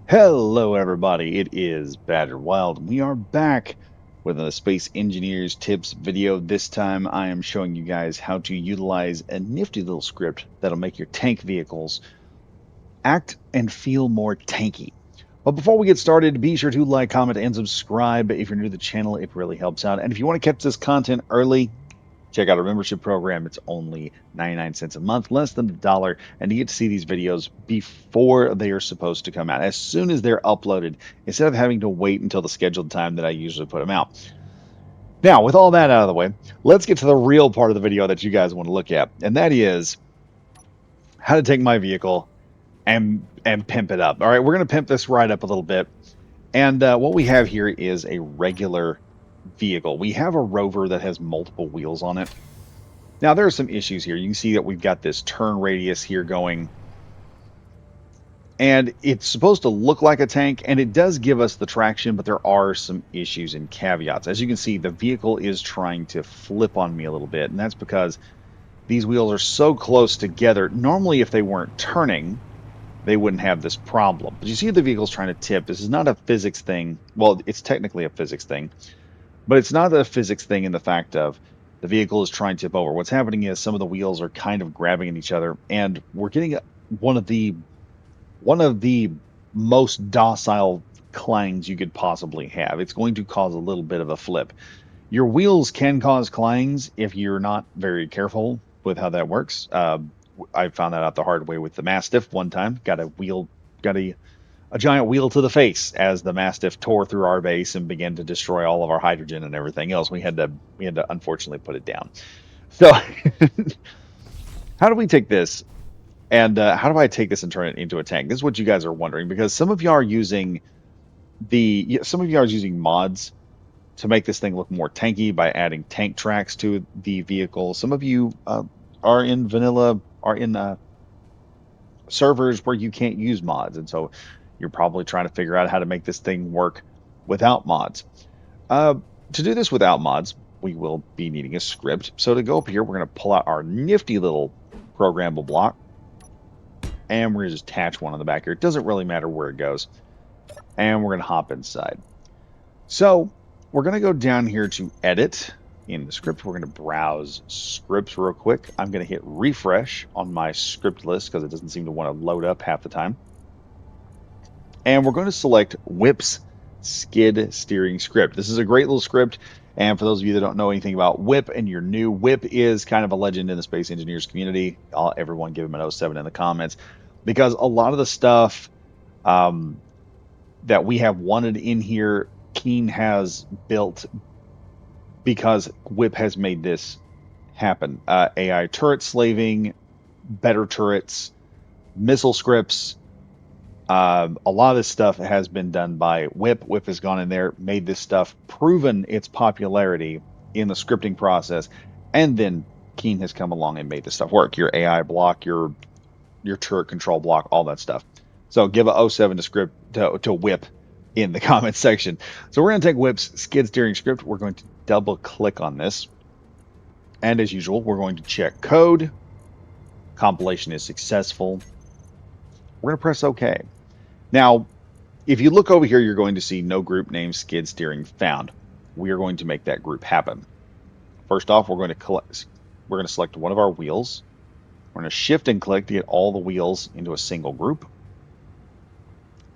Hello, everybody. It is Badger Wild. We are back with a Space Engineers Tips video. This time, I am showing you guys how to utilize a nifty little script that'll make your tank vehicles act and feel more tanky. But before we get started, be sure to like, comment, and subscribe. If you're new to the channel, it really helps out. And if you want to catch this content early, check out our membership program. It's only 99 cents a month, less than $1, and you get to see these videos before they are supposed to come out, as soon as they're uploaded, instead of having to wait until the scheduled time that I usually put them out. Now, with all that out of the way, let's get to the real part of the video that you guys want to look at, and that is how to take my vehicle and pimp it up. All right, we're going to pimp this right up a little bit, and what we have here is a regular vehicle. We have a rover that has multiple wheels on it. Now, there are some issues here. You can see that we've got this turn radius here going, and it's supposed to look like a tank, and it does give us the traction, but there are some issues and caveats. As you can see, the vehicle is trying to flip on me a little bit, and that's because these wheels are so close together. Normally, if they weren't turning, they wouldn't have this problem. But you see the vehicle's trying to tip. This is not a physics thing. Well, it's technically a physics thing, but it's not a physics thing in the fact of the vehicle is trying to tip over. What's happening is some of the wheels are kind of grabbing at each other, and we're getting one of the most docile clangs you could possibly have. It's going to cause a little bit of a flip. Your wheels can cause clangs if you're not very careful with how that works. I found that out the hard way with the Mastiff one time. Got a giant wheel to the face as the Mastiff tore through our base and began to destroy all of our hydrogen and everything else. We had to unfortunately put it down. So how do we take this, and how do I take this and turn it into a tank? This is what you guys are wondering, because some of you are using mods to make this thing look more tanky by adding tank tracks to the vehicle. Some of you are in servers where you can't use mods, and so you're probably trying to figure out how to make this thing work without mods. To do this without mods, we will be needing a script. So to go up here, we're going to pull out our nifty little programmable block, and we're going to just attach one on the back here. It doesn't really matter where it goes. And we're going to hop inside. So we're going to go down here to edit in the script. We're going to browse scripts real quick. I'm going to hit refresh on my script list because it doesn't seem to want to load up half the time. And we're going to select Whips Skid Steering script. This is a great little script. And for those of you that don't know anything about Whip and you're new, Whip is kind of a legend in the Space Engineers community. Everyone give him an 07 in the comments, because a lot of the stuff that we have wanted in here, Keen has built because Whip has made this happen. AI turret slaving, better turrets, missile scripts. A lot of this stuff has been done by Whip. Whip has gone in there, made this stuff, proven its popularity in the scripting process, and then Keen has come along and made this stuff work. Your AI block, your turret control block, all that stuff. So give a 07 to script to Whip in the comments section. So we're going to take Whip's skid steering script. We're going to double click on this, and as usual, we're going to check code. Compilation is successful. We're going to press OK. Now, if you look over here, you're going to see no group name skid steering found. We are going to make that group happen. First off, we're going to select one of our wheels. We're going to shift and click to get all the wheels into a single group.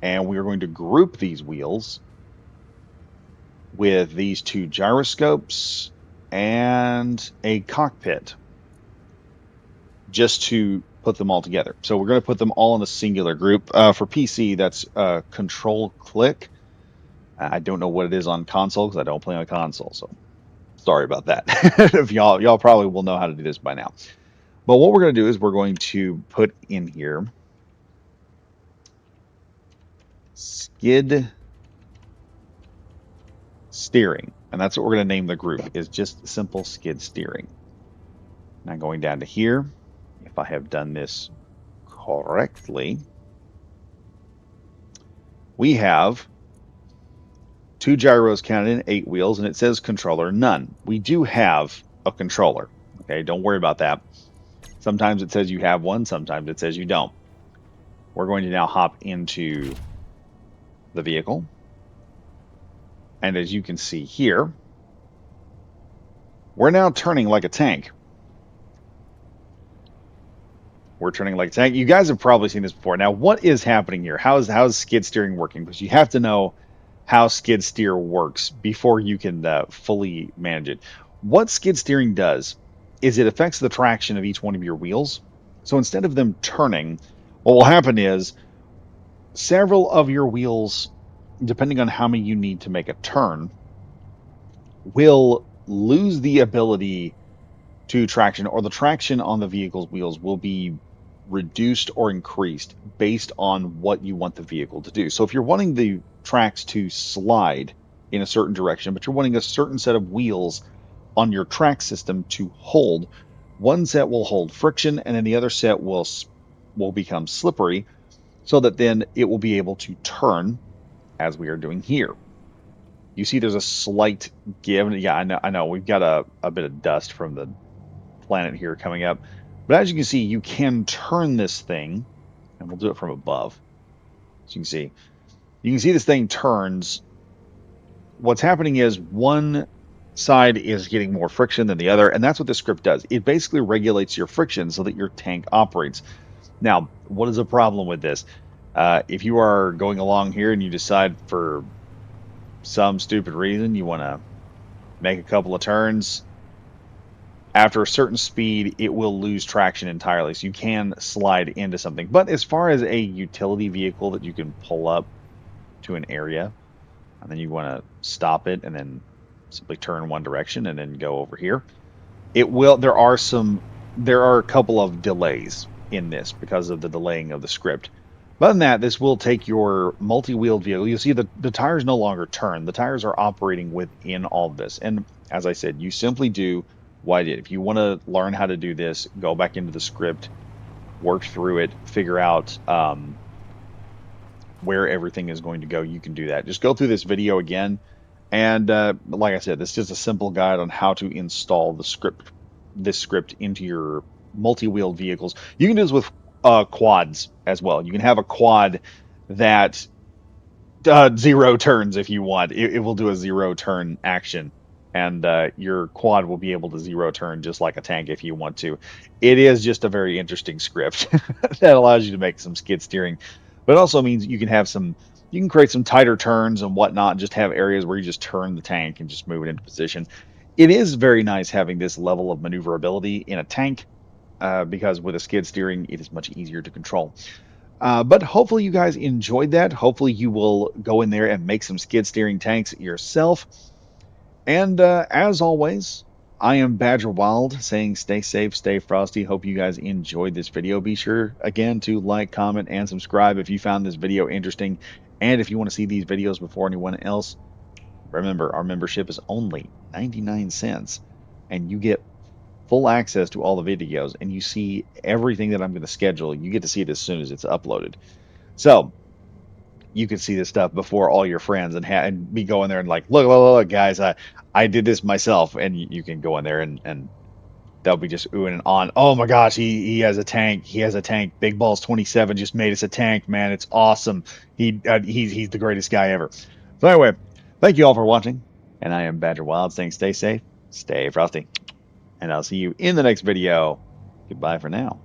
And we are going to group these wheels with these two gyroscopes and a cockpit, just to put them all together. So we're going to put them all in a singular group. For PC, that's control click. I don't know what it is on console because I don't play on console, so sorry about that. If y'all probably will know how to do this by now. But what we're going to do is we're going to put in here skid steering, and that's what we're going to name the group, is just simple skid steering. Now going down to here, if I have done this correctly, we have 2 gyros counted in 8 wheels, and it says controller none. We do have a controller. Okay, don't worry about that. Sometimes it says you have one, sometimes it says you don't. We're going to now hop into the vehicle. And as you can see here, we're now turning like a tank. We're turning like a tank. You guys have probably seen this before. Now, what is happening here? How's skid steering working? Because you have to know how skid steer works before you can fully manage it. What skid steering does is it affects the traction of each one of your wheels. So instead of them turning, what will happen is several of your wheels, depending on how many you need to make a turn, will lose the ability to traction, or the traction on the vehicle's wheels will be reduced or increased based on what you want the vehicle to do. So if you're wanting the tracks to slide in a certain direction, but you're wanting a certain set of wheels on your track system to hold, one set will hold friction and then the other set will become slippery so that then it will be able to turn as we are doing here. You see there's a slight give. Yeah, I know. We've got a bit of dust from the planet here coming up. But as you can see, you can turn this thing, and we'll do it from above. So you can see this thing turns. What's happening is one side is getting more friction than the other, and that's what this script does. It basically regulates your friction so that your tank operates. Now, what is the problem with this? If you are going along here and you decide for some stupid reason you want to make a couple of turns, after a certain speed, it will lose traction entirely. So you can slide into something. But as far as a utility vehicle that you can pull up to an area, and then you want to stop it and then simply turn one direction and then go over here, it will. There are a couple of delays in this because of the delaying of the script. But other than that, this will take your multi-wheeled vehicle. You'll see the tires no longer turn. The tires are operating within all of this. And as I said, you simply do what I did. If you want to learn how to do this, go back into the script, work through it, figure out where everything is going to go. You can do that. Just go through this video again. And like I said, this is just a simple guide on how to install this script into your multi-wheeled vehicles. You can do this with quads as well. You can have a quad that zero turns if you want. It will do a zero turn action, and your quad will be able to zero turn just like a tank if you want to. It is just a very interesting script that allows you to make some skid steering, but it also means you can have some. You can create some tighter turns and whatnot, and just have areas where you just turn the tank and just move it into position. It is very nice having this level of maneuverability in a tank, because with a skid steering, it is much easier to control. But hopefully you guys enjoyed that. Hopefully you will go in there and make some skid steering tanks yourself. And as always, I am Badger Wild saying stay safe, stay frosty. Hope you guys enjoyed this video. Be sure again to like, comment, and subscribe if you found this video interesting. And if you want to see these videos before anyone else, remember our membership is only 99 cents and you get full access to all the videos and you see everything that I'm going to schedule. You get to see it as soon as it's uploaded. So you can see this stuff before all your friends and be going there and like, look, guys, I did this myself. And you can go in there and they'll be just oohing and on. Oh my gosh, he has a tank. He has a tank. Big Balls 27 just made us a tank, man. It's awesome. He's the greatest guy ever. So anyway, thank you all for watching. And I am Badger Wild saying stay safe, stay frosty. And I'll see you in the next video. Goodbye for now.